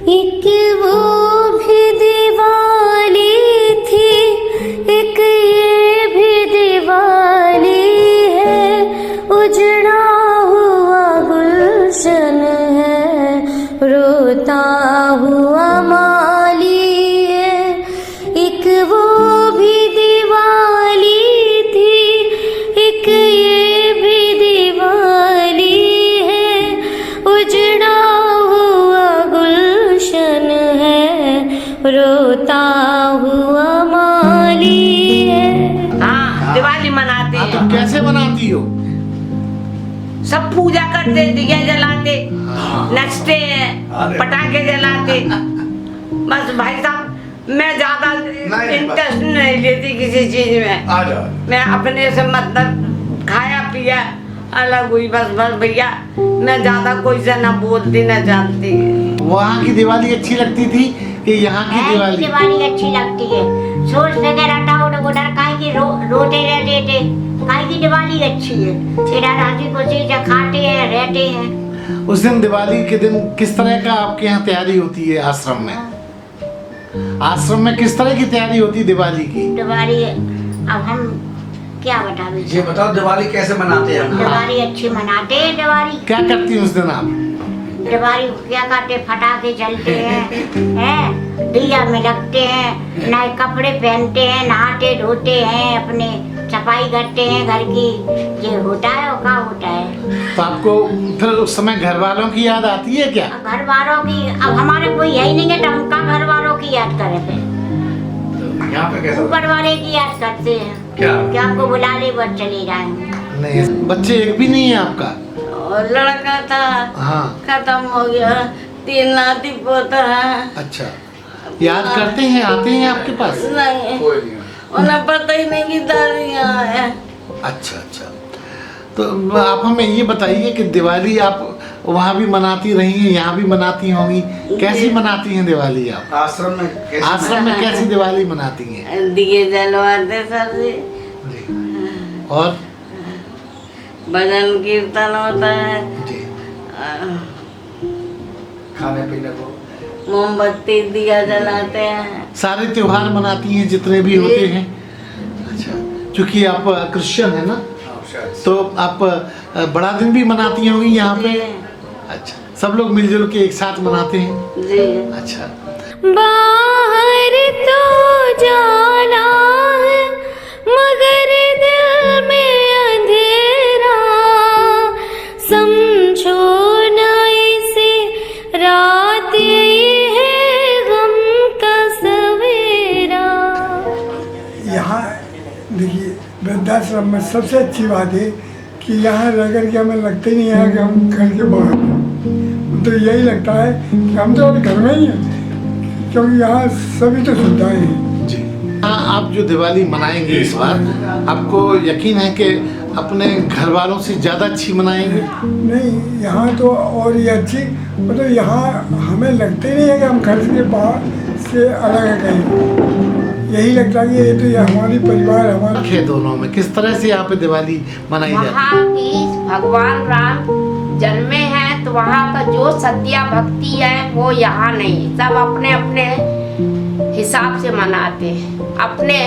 एक वो भी दिवाली थी, एक ये भी दिवाली है, उजड़ा हुआ गुलशन है, रोता हुआ माली है। एक वो भी दिवाली थी, एक ये भी दिवाली है, उजड़ा हुआ गुलशन है, रोता हुआ माली है। हाँ, दिवाली मनाते हाँ, तो हैं। कैसे मनाती हो? सब पूजा करते, दिया जलाते, नचते हैं, पटाखे जलाते। बस भाई साहब, मैं ज्यादा इंटरेस्ट नहीं लेती किसी चीज में। मैं अपने से मतलब खाया पिया अलग हुई, बस बस भैया, मैं ज्यादा कोई से ना बोलती ना जानती। वहाँ की दिवाली अच्छी लगती थी कि यहाँ की दिवाली? दिवाली अच्छी लगती है। सोच वगैरह हटाओ उधर काहे की रोते रहते थे, काहे की दिवाली अच्छी है। इधर हंसी खुशी से खाते हैं रहते हैं। उस दिन दिवाली के दिन किस तरह का आपके यहाँ तैयारी होती है आश्रम में? आश्रम में किस तरह की तैयारी होती है दिवाली की? दिवाली अब हम क्या बताओ, ये बताओ दिवाली कैसे मनाते हैं हम? दिवाली अच्छी मनाते हैं। दिवाली क्या करती हैं उस दिन आप? दिवाली क्या करते, पटाखे जलते हैं, दिया में लगते हैं, नए कपड़े पहनते हैं, नहाते धोते हैं, अपने सफाई करते हैं घर की। ये होता है और क्या होता है। तो आपको फिर उस समय घर वालों की याद आती है क्या? घर वालों की अब हमारे कोई है ही नहीं है, तो हम कहाँ घर वालों की याद करें फिर। यहाँ पे कैसा? ऊपर वाले की याद करते हैं। क्या? कि हमको बुला ले बस चले जाएंगे। नहीं, बच्चे एक भी नहीं है आपका? और लड़का था, हाँ। खत्म हो गया। 3 नाती पोता है। अच्छा, याद करते हैं, आते हैं आपके पास? नहीं, कोई नहीं। उन्हें पता ही नहीं कि दादी यहाँ है। अच्छा अच्छा, तो आप हमें ये बताइए कि दिवाली आप वहाँ भी मनाती रही हैं, यहाँ भी मनाती होंगी, कैसी मनाती हैं दिवाली आप? आश्रम में कैसे? आश्रम में कैसी दिवाली मनाती हैं? दिए जलवाते सर जी, और भजन कीर्तन होता है, जी, खाने पीने को मोमबत्ती दिया जलाते हैं। सारे त्योहार मनाती हैं जितने भी होते हैं? अच्छा, क्योंकि आप क्रिश्चियन है ना, हाँ, शायद। तो आप बड़ा दिन भी मनाती होंगी यहाँ पे? अच्छा, सब लोग मिलजुल के एक साथ मनाते हैं? जी, अच्छा, बाहर तो जाला है, मगर दिल में अंधेरा, समझो ना इसे रात ये है गम का सवेरा। यहाँ देखिए, वृद्धाश्रम में सबसे अच्छी बात है कि यहाँ रह कर के हमें लगता ही नहीं है कि हम घर के बाहर हैं। तो यही लगता है कि हम तो अभी घर में ही हैं, क्योंकि यहाँ सभी तो सुविधाएं हैं। जी। हाँ, आप जो दिवाली मनाएंगे इस बार, आपको यकीन है कि अपने घर वालों से ज़्यादा अच्छी मनाएंगे? नहीं, यहाँ तो और ये अच्छी, मतलब यहाँ हमें लगता ही नहीं है कि हम घर के बाहर से अलग है कहीं। यही लगता है कि ये तो ये हमारी परिवार हमारा है। दोनों में किस तरह से यहाँ पे दिवाली मनाई जाती है? वहाँ की भगवान राम जन्मे हैं, तो वहाँ का जो सत्या भक्ति है वो यहाँ नहीं। सब अपने अपने हिसाब से मनाते हैं, अपने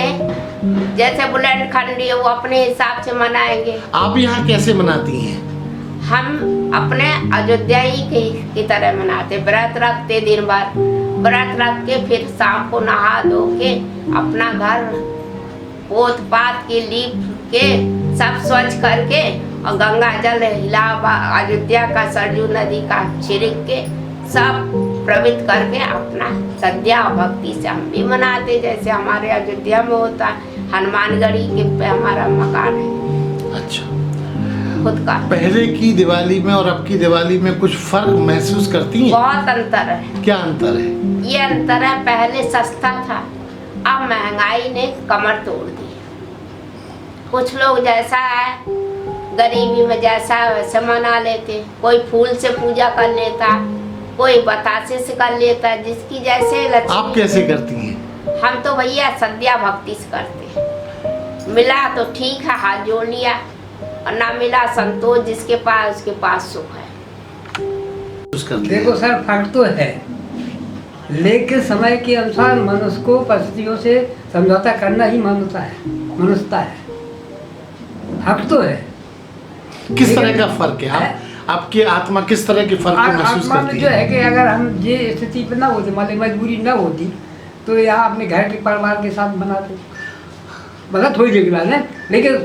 जैसे बुलंदखंडी है वो अपने हिसाब से मनाएंगे। आप यहाँ कैसे मनाती हैं? हम अपने अयोध्याई की तरह मनाते, व्रत रखते, दिन भर व्रत रख के फिर शाम को नहा धो के अपना घर पोत पात के लीप के सब स्वच्छ करके और गंगा जल इलाहाबाद अयोध्या का सरयू नदी का छिड़क के सब प्रवित करके अपना श्रद्धा भक्ति से हम भी मनाते, जैसे हमारे अयोध्या में होता है। हनुमानगढ़ी के पे हमारा मकान है। अच्छा, खुद का। पहले की दिवाली में और अब की दिवाली में कुछ फर्क महसूस करती हैं? बहुत अंतर है। क्या अंतर है? ये अंतर है, पहले सस्ता था, अब महंगाई ने कमर तोड़ दी। कुछ लोग जैसा है गरीबी में जैसा है वैसे मना लेते, कोई फूल से पूजा कर लेता, कोई बतासे से कर लेता, जिसकी जैसे लक्ष्मी। आप कैसे करती हैं? हम तो भैया श्रद्धा भक्ति से करते, मिला तो ठीक है हाथ जोड़ लिया, और ना मिला संतोष, जिसके पास उसके पास सुख है। देखो देखो सर, फर्क तो है। लेकिन समय के अनुसार मनुष्य को परिस्थितियों से समझौता करना ही मनुष्यता है। हक तो है। किस तरह का फर्क है? आपकी आत्मा किस तरह के फर्क को महसूस आत्मा में करती जो है? है कि अगर हम ये स्थिति पर ना होती, मान मजबूरी ना होती, तो यहाँ अपने घर के परिवार के साथ बनाते, मतलब थोड़ी देर के बाद है, लेकिन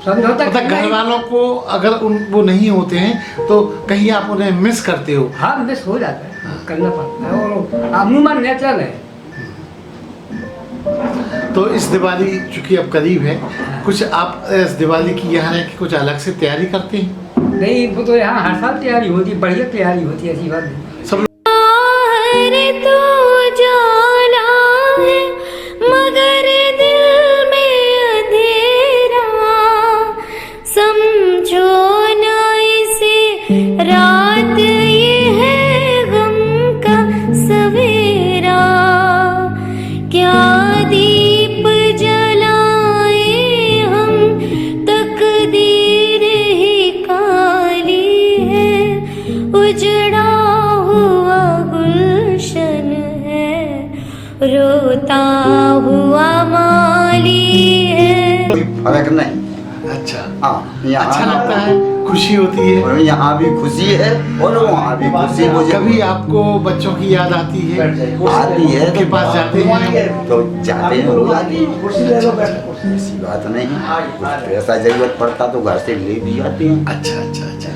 समझौता मतलब घर वालों को अगर वो नहीं होते हैं तो कहीं आप उन्हें मिस करते हो? हाँ, मिस हो जाता है, करना पड़ता है, और अमूमन नेचुरल है। तो इस दिवाली चूंकि अब करीब है, कुछ आप इस दिवाली की यहाँ रह के कुछ अलग से तैयारी करते हैं? नहीं, वो तो यहाँ हर साल तैयारी होती है, बढ़िया तैयारी होती है, ऐसी बात नहीं। सब बाहर तो जाना है मगर दिल में अंधेरा, समझो ना इसे रात ये है गम का सवेरा, क्या दीप जलाए हम तकदीर ही काली है, उजड़ा हुआ गुलशन है, रोता हुआ माली है। कोई फर्क नहीं। अच्छा, हाँ, अच्छा लगता है, खुशी होती है। और यहाँ भी खुशी है और वहाँ भी खुशी। मुझे कभी आपको बच्चों की याद आती है? आती है उनके पास जाते हैं तो जाते हैं, हो जाती है, ऐसी बात नहीं है। कुछ पैसा जरूरत पड़ता तो घर से ले भी जाते हैं। अच्छा अच्छा अच्छा,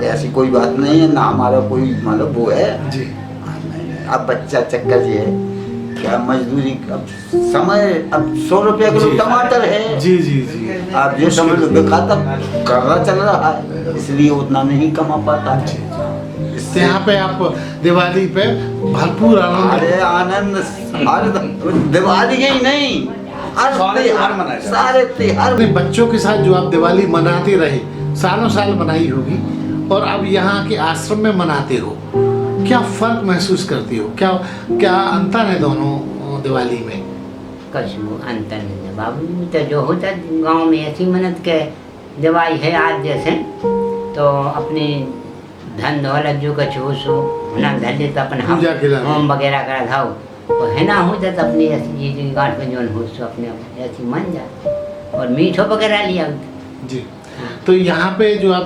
ऐसी कोई बात नहीं है ना, हमारा कोई मतलब वो है जी। अब बच्चा चक्कर ये है क्या, मजदूरी अब समय, अब 100 रुपया किलो जी। टमाटर है जी जी जी। आप ये समझ लो बेखाता कर रहा चल रहा है, इसलिए उतना नहीं कमा पाता है। तो यहाँ पे आप दिवाली पे भरपूर आनंद। अरे आनंद, अरे दिवाली ही नहीं, हर त्योहार मनाए, सारे त्योहार। अपने बच्चों के साथ जो आप दिवाली मनाते रहे, सालों साल मनाई होगी, और अब यहाँ के आश्रम में मनाते हो, क्या फर्क महसूस करती हो? क्या क्या अंतर है दोनों दिवाली में? कछु अंतर नहीं है बाबू, तो जो होता गांव में ऐसी मेहनत के दवाई है आज जैसे, तो अपनी धन दौलत जो कछु हो सो ना धर ले, तो अपन पूजा के लिए होम वगैरह कर धाओ, तो है ना हो जाता अपनी ऐसी चीज गांठ में जोन हो सो अपने ऐसी मन जाए, और मीठो वगैरह लिया। जी। तो यहाँ पे जो आप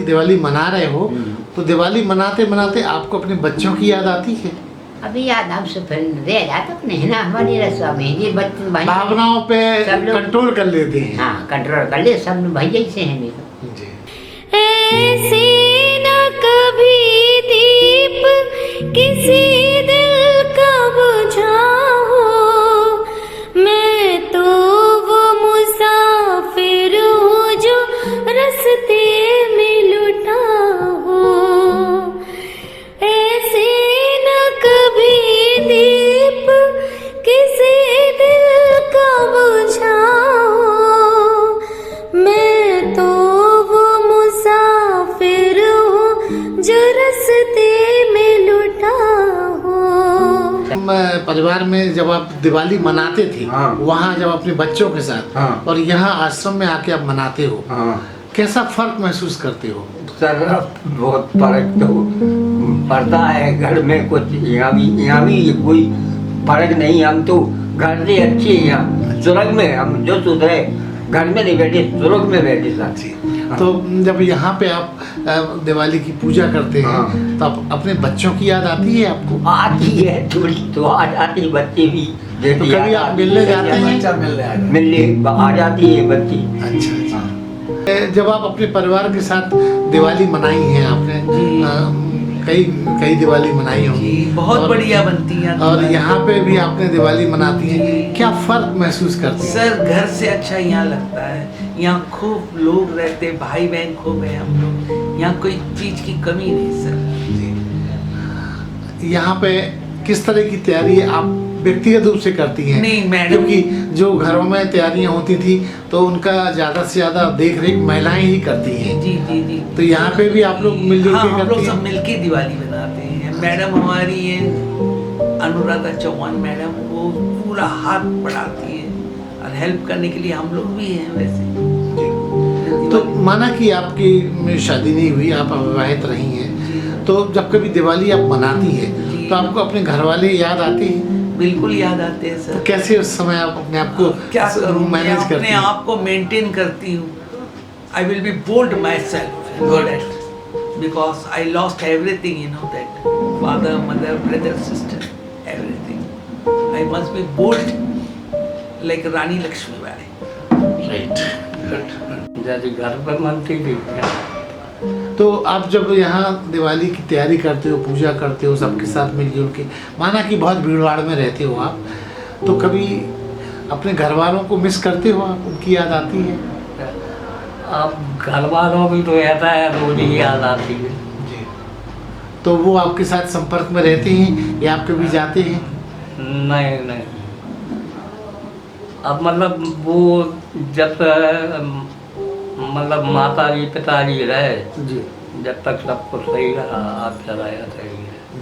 दिवाली मना रहे हो, तो दिवाली मनाते मनाते आपको अपने बच्चों की याद आती है? अभी याद आपसे फिर रह जाता अपने, है ना, हमारी रसवा में ये बच्चे भाई भावनाओं पे सब लोग कंट्रोल कर लेते हैं। हाँ, कंट्रोल कर ले, सब भैया से है मेरे। जी। ऐसे न कभी दीप किसी दिल का बुझा हो, मैं तो वो मुसाफिर हूँ जो रस्ते में लुटा हो। ऐसे न कभी दीप किसी दिल का बुझा हो, मैं तो वो मुसाफिर हूँ जो रस्ते में लुटा हो। परिवार में जब आप दिवाली मनाते थे, हाँ। वहाँ जब अपने बच्चों के साथ, हाँ। और यहाँ आश्रम में आके आप मनाते हो, हाँ, कैसा फर्क महसूस करते हो? सर बहुत फर्क तो पड़ता है। घर में कुछ यहाँ भी कोई फर्क नहीं। हम तो घर से अच्छे हैं, यहाँ स्वर्ग में हम जो सुधरे, घर में नहीं बैठे, स्वर्ग में बैठे सर। तो जब यहाँ पे आप दिवाली की पूजा करते हैं, हाँ। तो आप अपने बच्चों की याद आती है आपको? आती है थोड़ी तो आ जाती, बच्चे भी तो कभी आप मिलने जाते हैं? बच्चा मिलने आ जाए। मिलने आ जाती है बच्ची। अच्छा अच्छा। जब आप अपने परिवार के साथ दिवाली मनाई है आपने, कई दिवाली मनाई होगी, बहुत बढ़िया बनती है। और यहाँ पे भी आपने दिवाली मनाती है, क्या फर्क महसूस करती है? सर घर से अच्छा यहाँ लगता है, यहाँ खूब लोग रहते, भाई बहन खूब है हम लोग, यहाँ कोई चीज की कमी नहीं सर। यहाँ पे किस तरह की तैयारी आप व्यक्तिगत रूप से करती हैं? नहीं मैडम, क्योंकि जो घरों में तैयारियां होती थी तो उनका ज्यादा से ज्यादा देख रेख महिलाएं ही करती हैं। जी जी जी। तो यहाँ पे भी आप लोग मिलजुल हाँ, के हम लोग करती सब हैं? मिलके दिवाली बनाते हैं। मैडम हमारी है अनुराधा चौहान मैडम, वो पूरा हाथ बढ़ाती है और हेल्प करने के लिए हम लोग भी हैं वैसे। तो माना कि आपकी शादी नहीं हुई, आप अविवाहित रही हैं, तो जब कभी दिवाली आप मनाती है तो आपको अपने घर वाले याद आते हैं? बिल्कुल याद आते हैं सर। तो कैसे उस समय आप अपने आप को क्या करूं, मैं मैनेज करते अपने हैं? आप को मेंटेन करती हूँ। I will be bold my self good at, because I lost everything, you know that, father mother brother sister everything. I must be bold like Rani Lakshmibai. Right. जैसे घर पर मनती थी। तो आप जब यहाँ दिवाली की तैयारी करते हो, पूजा करते हो सबके साथ मिलजुल के, माना कि बहुत भीड़ भाड़ में रहते हो आप, तो कभी अपने घर वालों को मिस करते हो आप? उनकी याद आती है? अब घर वालों की तो ऐसा है, रोज ही याद आती है। जी। तो वो आपके साथ संपर्क में रहते हैं या आप कभी जाते हैं? नहीं नहीं, अब मतलब वो जब मतलब माता जी पिताजी रहे, जी। जब तक सब कुछ सही रहा, आप चलाया सही है।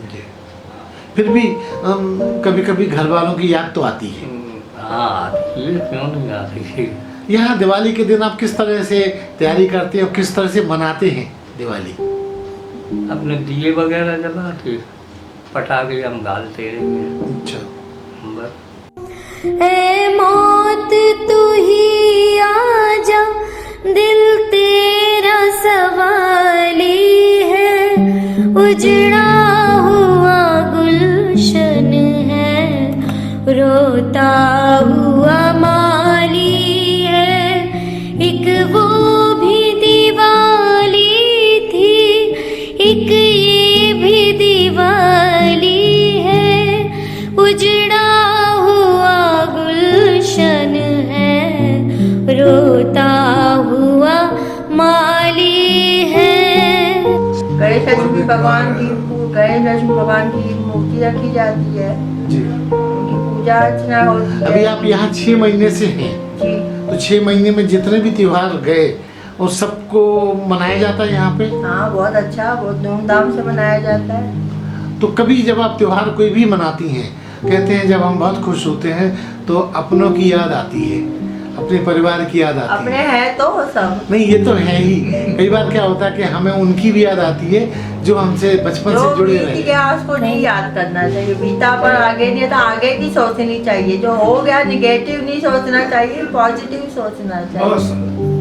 जी। फिर भी कभी कभी घर वालों की याद तो आती है। हाँ, ये क्यों नहीं आती। यहाँ दिवाली के दिन आप किस तरह से तैयारी करते हो, किस तरह से मनाते हैं दिवाली? अपने दिए वगैरह जलाते, पटाखे हम डालते रहेंगे। अच्छा। बस। ऐ मौत तू ही आजा, दिल तेरा सवाली है, उजड़ा हुआ गुलशन है, रोता हुआ माली है, एक वो भी दिवाली थी, एक ये भी दिवाली है, उजड़ा हुआ गुलशन है, रोता हुआ माली है। गणेश लक्ष्मी भगवान की मूर्ति रखी जाती है, जी। उनकी पूजा अर्चना होती है। अभी आप यहाँ 6 महीने से हैं, जी। तो 6 महीने में जितने भी त्योहार गए और सबको मनाया जाता है यहाँ पे? हाँ, बहुत अच्छा, बहुत धूमधाम से मनाया जाता है। तो कभी जब आप त्योहार कोई भी मनाती हैं, कहते हैं जब हम बहुत खुश होते हैं तो अपनों की याद आती है, अपने परिवार की याद आती अपने है। हैं तो सब। नहीं, ये तो है ही। कई बार क्या होता है कि हमें उनकी भी याद आती है जो हमसे बचपन जो से जुड़े बीत रहे। गया उसको नहीं याद करना चाहिए, बीता पर आगे नहीं, तो आगे की सोचनी चाहिए। जो हो गया निगेटिव नहीं सोचना चाहिए, पॉजिटिव सोचना चाहिए।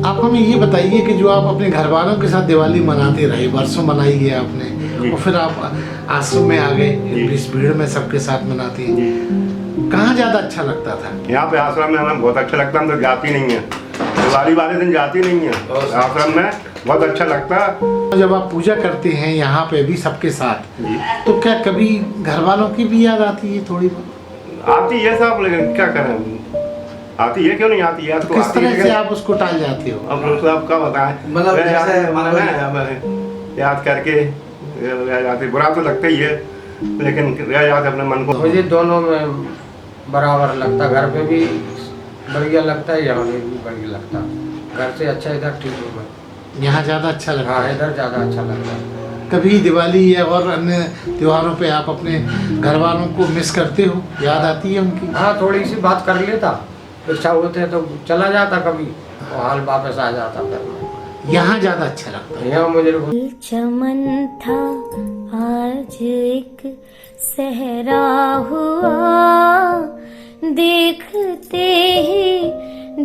आप हमें ये बताइए कि जो आप अपने घर वालों के साथ दिवाली मनाते रहे, वर्षों मनाई है आपने, और फिर आप आश्रम में आ गए, इस भीड़ में सबके साथ मनाते हैं, कहाँ ज़्यादा अच्छा लगता था? यहाँ पे आश्रम में हमें बहुत अच्छा लगता है। हम तो जाती नहीं है, दिवाली वाले दिन जाती नहीं है आश्रम में, बहुत अच्छा लगता है। जब आप पूजा करते हैं यहाँ पे भी सबके साथ, तो क्या कभी घर वालों की भी याद आती है? थोड़ी बहुत आती है सब, लेकिन क्या करें, आती है, क्यों नहीं आती है? तो किस तरह से आप उसको टाल जाते हो? अब उसको आप क्या बताएं, मतलब जैसे याद करके याद, बुरा तो लगता ही है, लेकिन याद अपने मन को। मुझे दोनों में बराबर लगता, घर पे भी बढ़िया लगता है, यहाँ पे भी बढ़िया लगता। घर से अच्छा इधर ठीक है, यहाँ ज़्यादा अच्छा लगता हाँ है? इधर ज़्यादा अच्छा लगता है। कभी दिवाली या और अन्य त्योहारों पे आप अपने घर वालों को मिस करते हो, याद आती है उनकी? हाँ, थोड़ी सी बात कर लेता, इच्छा होते तो चला जाता, कभी तो हाल वापस आ जाता। फिर यहाँ ज़्यादा अच्छा लगता है? यहाँ मुझे चमन था आज एक सहरा हुआ, देखते ही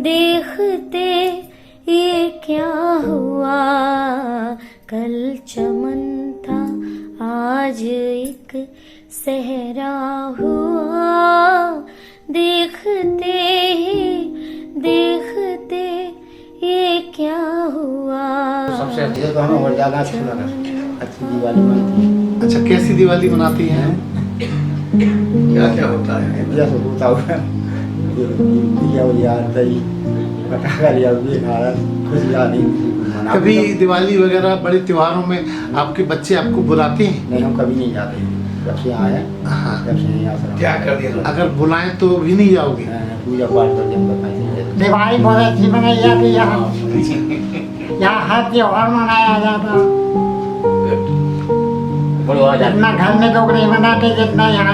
देखते ये क्या हुआ, कल चमन था आज एक सहरा हुआ, देखते ही देखते ये क्या हुआ। सबसे अच्छी तो हमें और ज़्यादा अच्छा लगा, अच्छी दिवाली बनती है। अच्छा, कैसी दिवाली मनाती हैं? क्या क्या होता है? जैसे होता हुआ दिया उलिया दही पटाखा लिया, भी खाया, खुशियाँ नहीं। कभी दिवाली वगैरह बड़े त्योहारों में आपके बच्चे आपको बुलाते हैं? नहीं, हम कभी नहीं जाते, जब से आए हाँ। जब से नहीं आश्रम। क्या कर दिया? अगर बुलाएं तो भी नहीं जाओगे? पूजा पाठ करके हम बताएंगे। दिवाली बहुत अच्छी मनाई जाती है यहाँ हर त्योहार मनाया जाता, जितना घर में लोग नहीं मनाते जितना यहाँ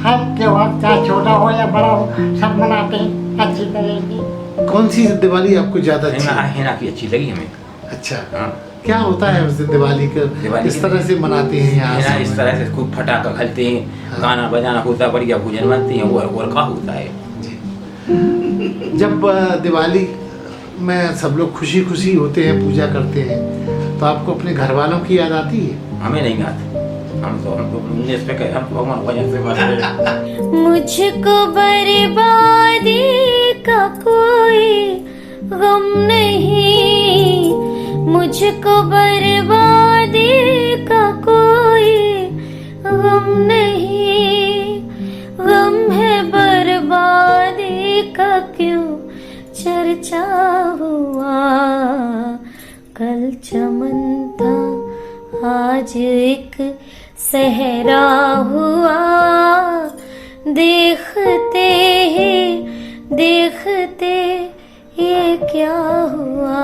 हर त्योहार, चाहे छोटा हो या बड़ा हो, सब मनाते हैं अच्छी तरह की। कौन सी दिवाली आपको ज़्यादा अच्छी? हिना की अच्छी लगी हमें। अच्छा। हाँ। क्या होता है उस दिन दिवाली का, इस तरह से मनाते हैं यहाँ यहाँ से? इस तरह से खूब फटाखा खलते हैं, गाना बजाना होता है, बढ़िया भोजन बनते हैं, और का होता है। जब दिवाली में सब लोग खुशी खुशी होते हैं, पूजा करते हैं, तो आपको अपने घर वालों की याद आती है? हमें नहीं आती, हम तो उन्नीस पे हम तो भगवान वजह से बात मुझको बर्बादी का कोई गम नहीं, मुझको बर्बादी का कोई गम नहीं, गम है बर्बादी का क्यों चर्चा हुआ, कल चमन था आज एक सहरा हुआ, देखते ये क्या हुआ,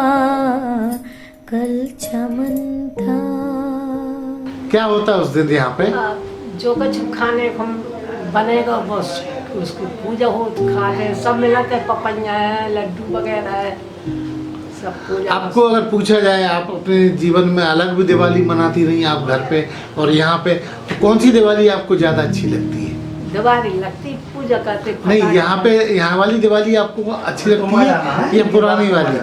कल चमन था। क्या होता है उस दिन यहाँ पे? जो कुछ खाने को बनेगा बस उसकी पूजा हो तो खा ले, सब मिलाते हैं, पपैया है, लड्डू वगैरह है, सब पूजा। आपको अगर पूछा जाए, आप अपने जीवन में अलग भी दिवाली मनाती रही आप घर पे और यहाँ पे, तो कौन सी दिवाली आपको ज़्यादा अच्छी लगती है? दिवाली लगती, पूजा करते। नहीं, यहाँ पे यहाँ वाली दिवाली आपको अच्छी लगती है या पुरानी वाली?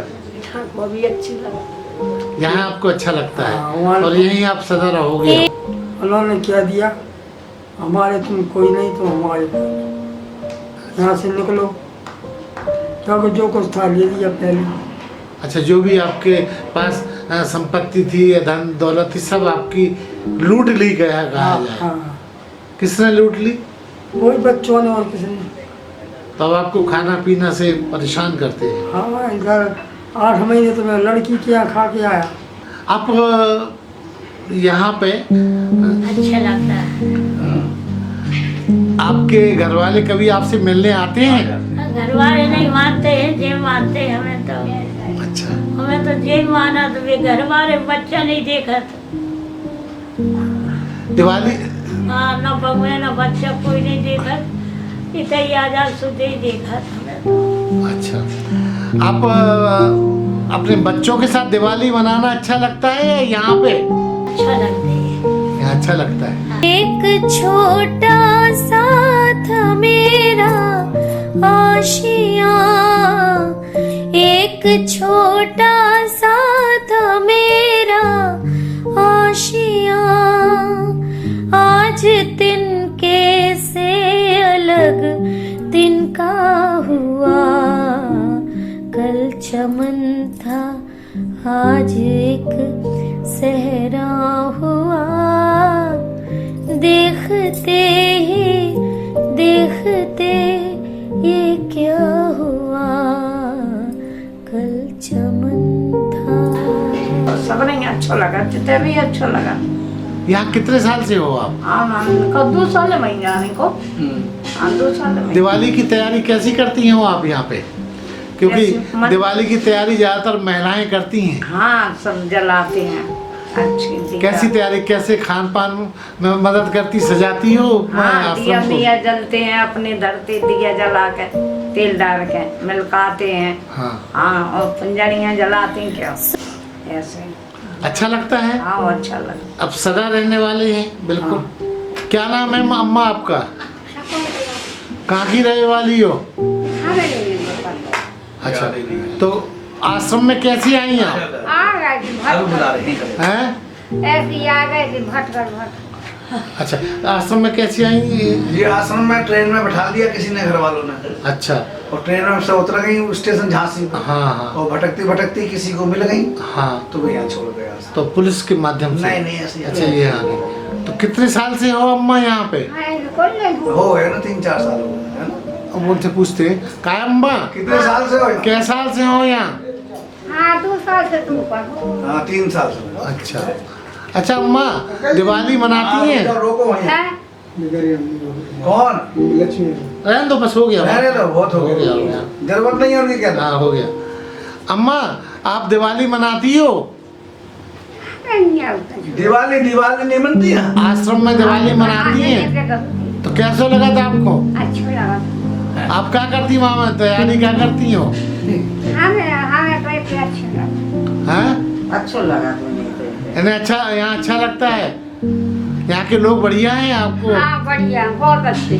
वो भी अच्छी लगती, यहाँ आपको अच्छा लगता है और यहीं आप सदा रहोगे। उन्होंने क्या दिया, हमारे तुम कोई नहीं तो हमारे, यहाँ से निकलो, क्योंकि जो कुछ था ले लिया पहले। अच्छा, जो भी आपके पास संपत्ति थी या धन दौलत थी, सब आपकी लूट ली गया कहा जाए। किसने लूट ली? वही बच्चों ने, और किसी ने। तो अब आपको खाना पीना से परेशान करते हैं? हाँ, इधर 8 महीने तो मैं लड़की के यहाँ खा के आया। आप यहाँ पे अच्छा लगता है। आपके घर वाले कभी आपसे मिलने आते हैं? घर वाले नहीं मानते हैं, जे मानते हैं हमें तो। अच्छा, हमें तो जे माना तो वे घर वाले, बच्चा नहीं देखा था। दिवाली हाँ, न बगुए न बच्चा कोई नहीं देखा, इतना आजाद सुधे ही देखा था हमें तो। अच्छा, आप अपने बच्चों के साथ दिवाली मनाना अच्छा लगता है या यहाँ पे? अच्छा लगता है, यहाँ अच्छा लगता है। एक छोटा सा था मेरा आशियाँ, एक छोटा सा था मेरा आशियाँ, आज तिनके से अलग तिनका हुआ, कल चमन था आज एक सहरा हुआ, देखते ये क्या हुआ, कल चमन था। सब नहीं अच्छा लगा, जितना भी अच्छा लगा। यहाँ कितने साल से हो आप? हाँ, 2 साल में जाने को। हाँ, 2 साल में। दिवाली की तैयारी कैसी करती हो आप यहाँ पे? क्योंकि दिवाली की तैयारी ज्यादातर महिलाएं करती हैं। हाँ, सब जलाते हैं अच्छी। कैसी तैयारी, कैसे खान पान में मदद करती, सजाती हो? हाँ, दिया जलते हैं, अपने धरते दिया जला के, तेल डाल के मिलकाते हैं। हाँ, और फुलझड़ियाँ जलाते हैं, क्या ऐसे अच्छा लगता है? हाँ, अच्छा लगता। अब सदा रहने वाले हैं बिल्कुल। क्या नाम है अम्मा आपका? कहाँ की रहने वाली हो? अच्छा, तो आश्रम में कैसी आई आप? हैं? ऐसी आ गए थी भटकर। अच्छा, आश्रम में कैसी आई? ये आश्रम में ट्रेन में बैठा दिया किसी ने, घर वालों ने। अच्छा, और ट्रेन में से उतर गई स्टेशन झांसी में। हाँ। और भटकती किसी को मिल गई। हाँ, तो वो यहाँ छोड़ गया। तो पुलिस के माध्यम से? नहीं ऐसे। अच्छा, ये आ गई। तो कितने साल से हो अम्मा यहाँ पे? हो गए ना, 3-4 साल हो गए, है ना। अब उनसे पूछते हैं, काय अम्मा कितने साल से हो? क्या साल से हो यहाँ? हाँ, 2 साल से तुम पर। हाँ, 3 साल से। अच्छा, अच्छा अम्मा दिवाली मनाती हैं? रोको वहीं। कौन? रहने दो, बस हो गया। बहुत हो गया, जरूरत नहीं है उनकी। क्या? हाँ, हो गया। अम्मा, आप दिवाली मनाती हो? दिवाली नहीं मनती है। आश्रम में दिवाली मनाती हैं? तो कैसा लगा था आपको? अच्छा लगा। आप क्या करती वहाँ में, तैयारी क्या करती हो? हमें तो अच्छा लगा। हैं? अच्छा लगा तुम्हें? इन्हें अच्छा, यहाँ अच्छा लगता है? यहाँ के लोग बढ़िया हैं आपको? हाँ बढ़िया, बहुत अच्छे।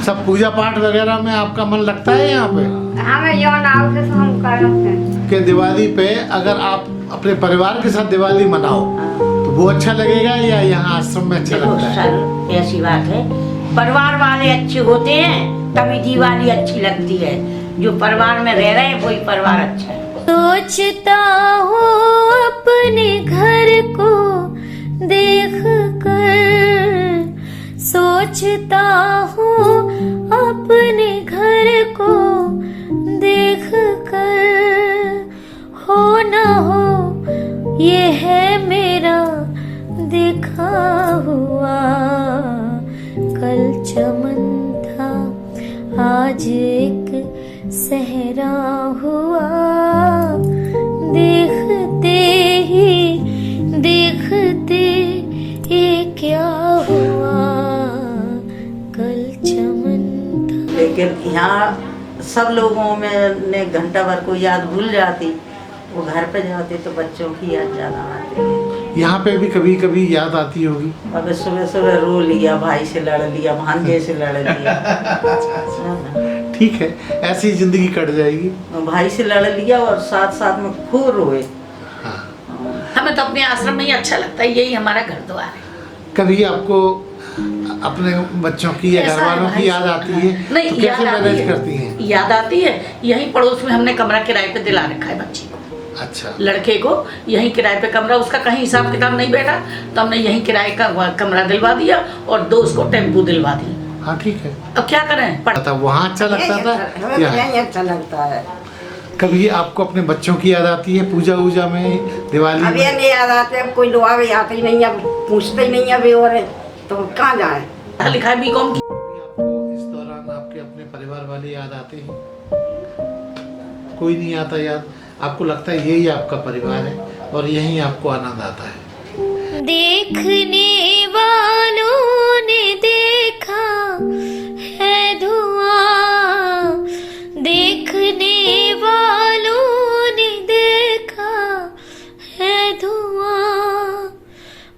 सब पूजा पाठ वगैरह में आपका मन लगता है यहाँ पे? हमें यो नाव से हम करते हैं कि दिवाली पे अगर आप अपने परिवार के साथ दिवाली मनाओ तो वो अच्छा लगेगा या यहाँ आश्रम में अच्छा लगता है? सर ऐसी बात है, परिवार वाले अच्छे होते हैं तभी दिवाली अच्छी लगती है। जो परिवार में रह रहे हैं वही परिवार अच्छा है। सोचता हूँ अपने घर को देख कर, सोचता हूँ अपने घर को देख कर, हो न हो ये है मेरा देखा हुआ। कल चमन था आज एक सहरा हुआ, देखते ये क्या हुआ। कल चमन था। लेकिन यहाँ सब लोगों में ने घंटा भर को याद भूल जाती, वो घर पे जाते तो बच्चों की याद ज़्यादा आती है। यहाँ पे भी कभी कभी याद आती होगी? अब सुबह सुबह रो लिया, भाई से लड़ लिया, भांजे से लड़ लिया। ठीक है, ऐसी जिंदगी कट जाएगी। भाई से लड़ लिया और साथ साथ में खूब रोए। हमें तो अपने आश्रम में ही अच्छा लगता है, यही हमारा घर द्वार है। कभी आपको अपने बच्चों की या घर वालों की याद आती है? नहीं, तो कैसे मैनेज करती हैं? याद आती है। यहीं पड़ोस में हमने कमरा किराए पे दिला रखा है बच्ची को। अच्छा। लड़के को यहीं किराए पे कमरा, उसका कहीं हिसाब किताब नहीं बैठा तो हमने यहीं किराए का कमरा दिलवा दिया और 2 उसको टेम्पू दिलवा दी। हाँ ठीक है। अब क्या करें? पता वहाँ अच्छा लगता था? यही अच्छा लगता है। कभी आपको अपने बच्चों की याद आती है पूजा वूजा में, दिवाली अब ये नहीं याद आते, अब कोई लोग आगे आते ही नहीं, अब पूछते ही नहीं अभी, और तो कहाँ जाए। लिखा बीकॉम की। इस दौरान आपके अपने परिवार वाले याद आते हैं? कोई नहीं आता याद? आपको लगता है यही आपका परिवार है और यही आपको आनंद आता है? देखने वालों ने देखा है धुआं, देखने वालों ने देखा है धुआं,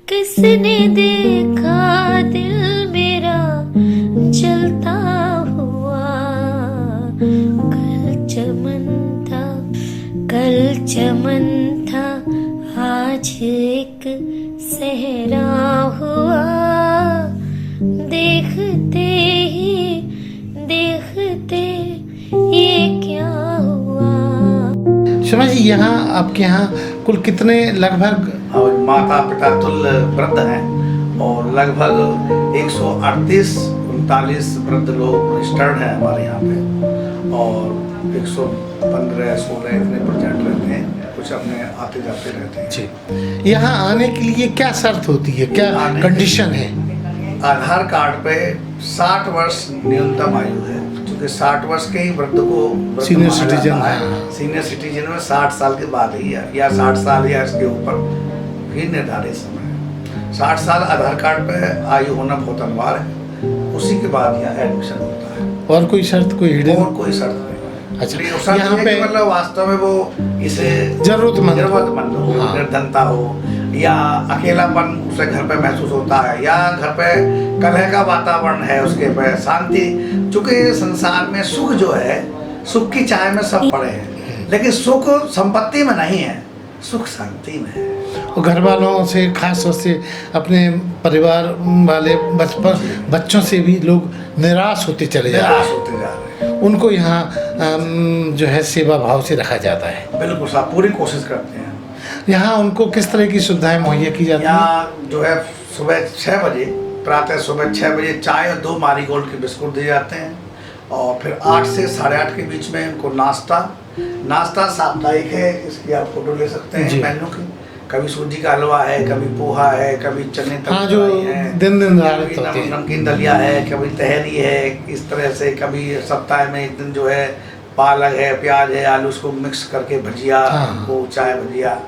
किसने देखा दिल मेरा जलता हुआ। कल चमन था, कल चमन था आज एक सहरा हुआ, देखते ये क्या हुआ। शर्मा जी, यहाँ आपके यहाँ कुल कितने लगभग और माता पिता तुल्य वृद्ध हैं और लगभग 138-39 वृद्ध लोग रजिस्टर्ड हैं हमारे यहाँ पे, और 115-16 इतने प्रेजेंट रहते हैं, कुछ अपने आते जाते रहते हैं। जी। यहाँ आने के लिए क्या शर्त होती है, क्या कंडीशन है? आधार कार्ड पे 60 वर्ष न्यूनतम आयु है, क्योंकि 60 वर्ष के ही वृद्ध को सीनियर सिटीजन है। सीनियर सिटीजन में 60 साल के बाद ही है, या 60 साल या इसके ऊपर भी निर्धारित समय है। 60 साल आधार कार्ड पे आयु होना बहुत अनिवार्य है, उसी के बाद यहाँ एडमिशन होता है। और कोई शर्त, कोई हिडन? और कोई शर्त नहीं। अच्छा, यहाँ पे मतलब वास्तव में वो इसे जरूरतमंद हो, निर्धनता हो या अकेलापन उसे घर पे महसूस होता है, या घर पे कलह का वातावरण है, उसके पे शांति, चूंकि संसार में सुख जो है, सुख की चाह में सब पड़े हैं, लेकिन सुख संपत्ति में नहीं है, सुख शांति में है। और घर वालों से, खास तौर से अपने परिवार वाले बच्चों से भी लोग निराश होते चले जा रहे हैं। उनको यहाँ जो है सेवा भाव से रखा जाता है। बिल्कुल साहब, पूरी कोशिश करते हैं। यहाँ उनको किस तरह की सुविधाएं मुहैया की जाती हैं? यहाँ जो है सुबह 6 बजे, प्रातः सुबह 6 बजे चाय और 2 मारीगोल्ड के बिस्कुट दिए जाते हैं, और फिर 8 से 8:30 के बीच में उनको नाश्ता साप्ताहिक है, इसकी आप फोटो ले सकते हैं मेन्यू की। कभी सूजी का हलवा है, कभी पोहा है, कभी चने जो दिन नमकीन दलिया है, कभी तहरी है, इस तरह से। कभी सप्ताह में एक दिन जो है पालक है, प्याज है, आलू, उसको मिक्स करके भजिया, वो चाय भजिया।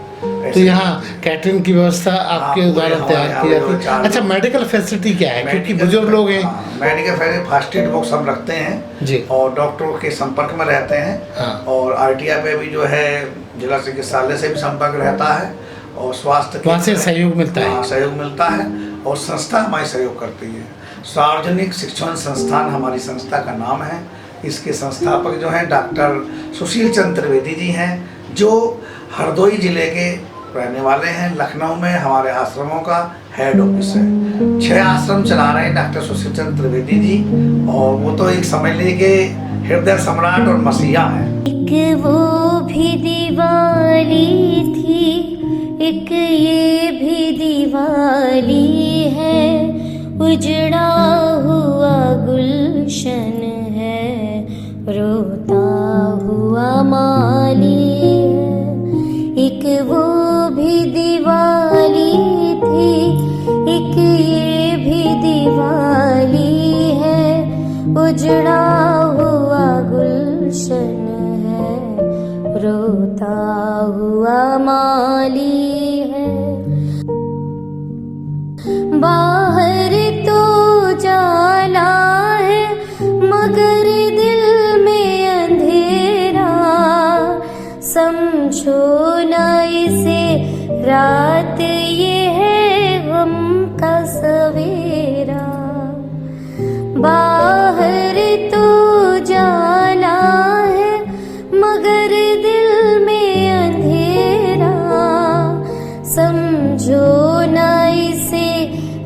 तो यहाँ कैटरिंग की व्यवस्था आपके द्वारा तैयार की जाती है। अच्छा, मेडिकल फैसिलिटी क्या है, क्योंकि बुजुर्ग लोग हैं? Medical facility first aid box हम रखते हैं जी, और डॉक्टरों के संपर्क में रहते हैं। और RTI पे भी जो है जिला चिकित्सालय से भी संपर्क रहता है, और स्वास्थ्य वहाँ से सहयोग मिलता है। हाँ, सहयोग मिलता है और संस्था हमारी सहयोग करती है। सार्वजनिक शिक्षण संस्थान हमारी संस्था का नाम है। इसके संस्थापक जो हैं डॉक्टर सुशील चंद्र त्रिवेदी जी हैं, जो हरदोई जिले के रहने वाले हैं। लखनऊ में हमारे आश्रमों का हेड ऑफिस है। 6 आश्रम चला रहे हैं डॉक्टर सुशील चंद्र त्रिवेदी जी, और वो तो एक समझ लीजिए कि हृदय सम्राट और मसीहा है। एक वो भी दिवाली थी, एक ये भी दिवाली है, उजड़ा हुआ गुलशन है, रोता हुआ माली है। एक वो भी दिवाली थी, एक ये भी दिवाली है, उजड़ा हुआ गुलशन है, रोता हुआ माली है। बाहर तो जाला है मगर दिल में अंधेरा, समझो न इसे रात ये है गम का सवेरा। बाहर तो जाला है मगर दिल में अंधेरा, समझो न इसे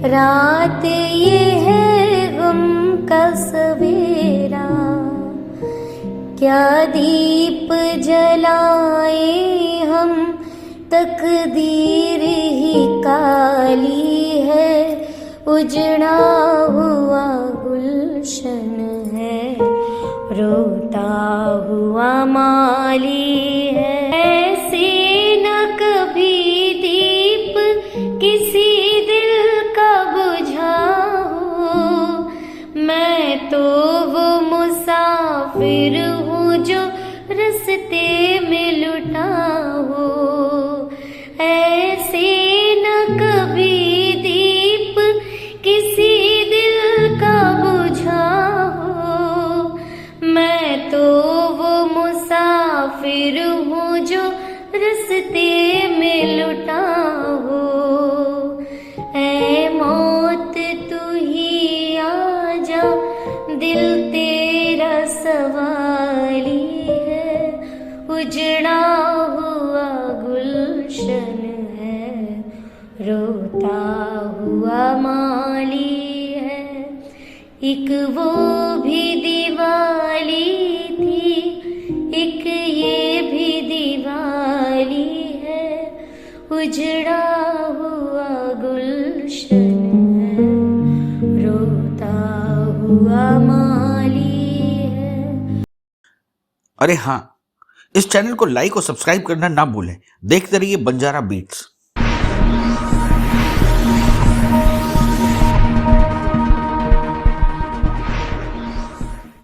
रात ये है गम का सवेरा। क्या दीप जलाए हम, तकदीर ही काली है, उजड़ा हुआ गुलशन है, रोता हुआ माली है। ऐसे न कभी दीप किसी दिल का बुझा हो, मैं तो वो मुसाफिर हूँ जो रस्ते में लुटा हो। ऐसे न कभी दीप किसी दिल का बुझा हो, मैं तो वो मुसाफिर हूँ जो रस्ते में लुटा हो। ऐ मौत तू ही आजा, दिल तेरा सवाली है, उजड़ा हुआ गुलशन है, रोता हुआ माली है। एक वो भी दिवाली थी, एक ये भी दिवाली है, उजड़ा हुआ गुलशन है, रोता हुआ माली है। अरे हाँ, इस चैनल को लाइक और सब्सक्राइब करना ना भूलें। देखते रहिए बंजारा बीट्स।